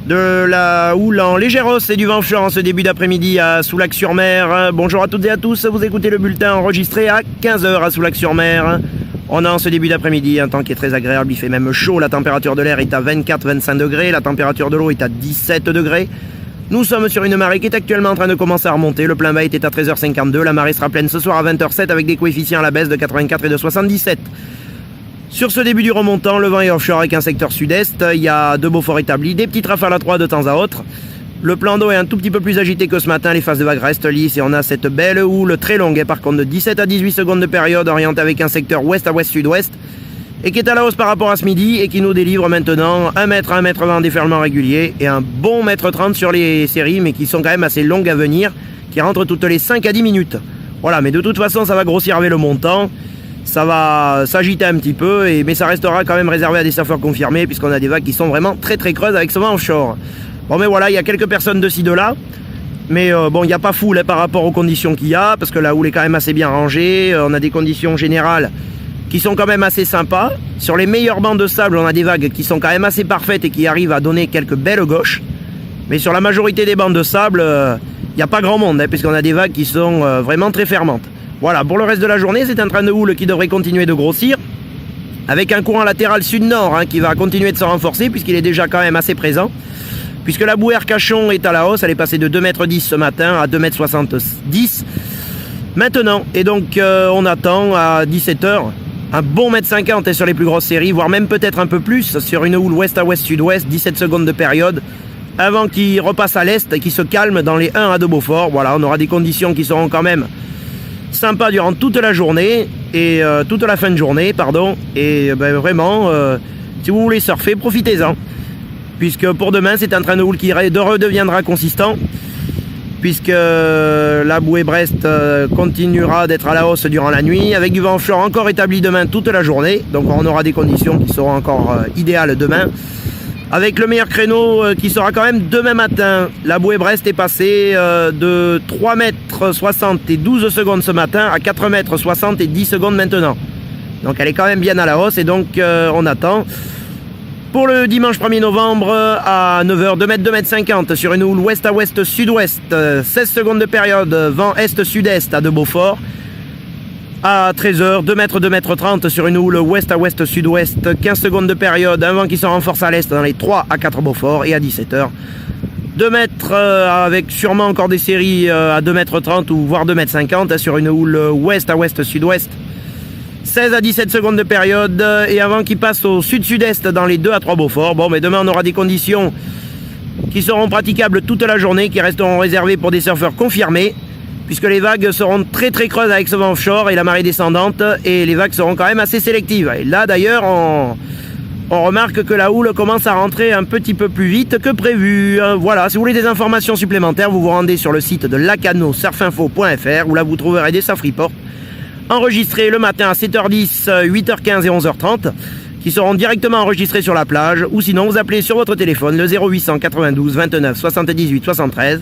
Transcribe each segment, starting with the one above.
De la houle en légère hausse et du vent fort en ce début d'après-midi à Soulac-sur-Mer. Bonjour à toutes et à tous, vous écoutez le bulletin enregistré à 15h à Soulac-sur-Mer. On a en ce début d'après-midi un temps qui est très agréable, il fait même chaud, la température de l'air est à 24-25 degrés, la température de l'eau est à 17 degrés. Nous sommes sur une marée qui est actuellement en train de commencer à remonter, le plein bas était à 13h52, la marée sera pleine ce soir à 20h07 avec des coefficients à la baisse de 84 et de 77. Sur ce début du remontant, le vent est offshore avec un secteur sud-est, il y a de beaux forts établis, des petites rafales à 3 de temps à autre. Le plan d'eau est un tout petit peu plus agité que ce matin, les phases de vagues restent lisses et on a cette belle houle très longue, et par contre de 17 à 18 secondes de période, orientée avec un secteur ouest à ouest-sud-ouest, et qui est à la hausse par rapport à ce midi, et qui nous délivre maintenant 1 mètre à 1 mètre 20 en déferlement régulier, et un bon mètre 30 sur les séries, mais qui sont quand même assez longues à venir, qui rentrent toutes les 5 à 10 minutes. Voilà, mais de toute façon ça va grossir avec le montant. Ça va s'agiter un petit peu, mais ça restera quand même réservé à des surfeurs confirmés, puisqu'on a des vagues qui sont vraiment très très creuses avec ce vent offshore. Bon, mais voilà, il y a quelques personnes de ci, de là, mais bon, il n'y a pas foule par rapport aux conditions qu'il y a, parce que la houle est quand même assez bien rangée, on a des conditions générales qui sont quand même assez sympas. Sur les meilleurs bancs de sable, on a des vagues qui sont quand même assez parfaites et qui arrivent à donner quelques belles gauches, mais sur la majorité des bancs de sable, il n'y a pas grand monde, puisqu'on a des vagues qui sont vraiment très fermantes. Voilà, pour le reste de la journée, c'est un train de houle qui devrait continuer de grossir, avec un courant latéral sud-nord qui va continuer de se renforcer, puisqu'il est déjà quand même assez présent, puisque la bouée Arcachon est à la hausse, elle est passée de 2,10 m ce matin à 2,70 m maintenant, et donc on attend à 17h un bon 1,50 m sur les plus grosses séries, voire même peut-être un peu plus, sur une houle ouest à ouest-sud-ouest, 17 secondes de période, avant qu'il repasse à l'est et qu'il se calme dans les 1 à 2 Beaufort. Voilà, on aura des conditions qui seront quand même sympa durant toute la journée et toute la fin de journée, pardon, et vraiment si vous voulez surfer, profitez-en, puisque pour demain c'est un train de houle qui redeviendra consistant, puisque la bouée Brest continuera d'être à la hausse durant la nuit, avec du vent offshore encore établi demain toute la journée, donc on aura des conditions qui seront encore idéales demain, avec le meilleur créneau qui sera quand même demain matin. La bouée Brest est passée de 3,60 m et 12 secondes ce matin à 4,60 m et 10 secondes maintenant. Donc elle est quand même bien à la hausse, et donc on attend. Pour le dimanche 1er novembre à 9h, 2,50 m sur une houle ouest à ouest sud-ouest, 16 secondes de période, vent est-sud-est à de Beaufort. À 13h, 2 m 30 sur une houle ouest à ouest sud-ouest, 15 secondes de période, un vent qui se renforce à l'est dans les 3 à 4 Beaufort, et à 17h, 2 mètres avec sûrement encore des séries à 2 m 30 ou voire 2,50 m sur une houle ouest à ouest sud-ouest, 16 à 17 secondes de période, et un vent qui passe au sud-sud-est dans les 2 à 3 Beaufort. Bon, mais demain on aura des conditions qui seront praticables toute la journée, qui resteront réservées pour des surfeurs confirmés, puisque les vagues seront très très creuses avec ce vent offshore et la marée descendante, et les vagues seront quand même assez sélectives. Et là d'ailleurs on remarque que la houle commence à rentrer un petit peu plus vite que prévu. Voilà, si vous voulez des informations supplémentaires, vous vous rendez sur le site de lacanosurfinfo.fr, où là vous trouverez des surf reports enregistrés le matin à 7h10, 8h15 et 11h30, qui seront directement enregistrés sur la plage, ou sinon vous appelez sur votre téléphone le 0800 92 29 78 73,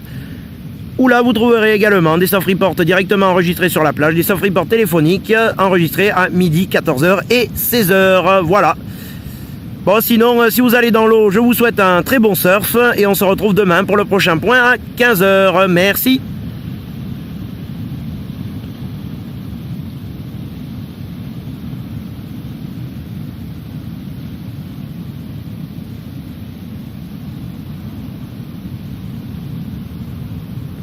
où là vous trouverez également des surf reports directement enregistrés sur la plage, des surf reports téléphoniques enregistrés à midi, 14h et 16h. Voilà. Bon, sinon, si vous allez dans l'eau, je vous souhaite un très bon surf, et on se retrouve demain pour le prochain point à 15h. Merci.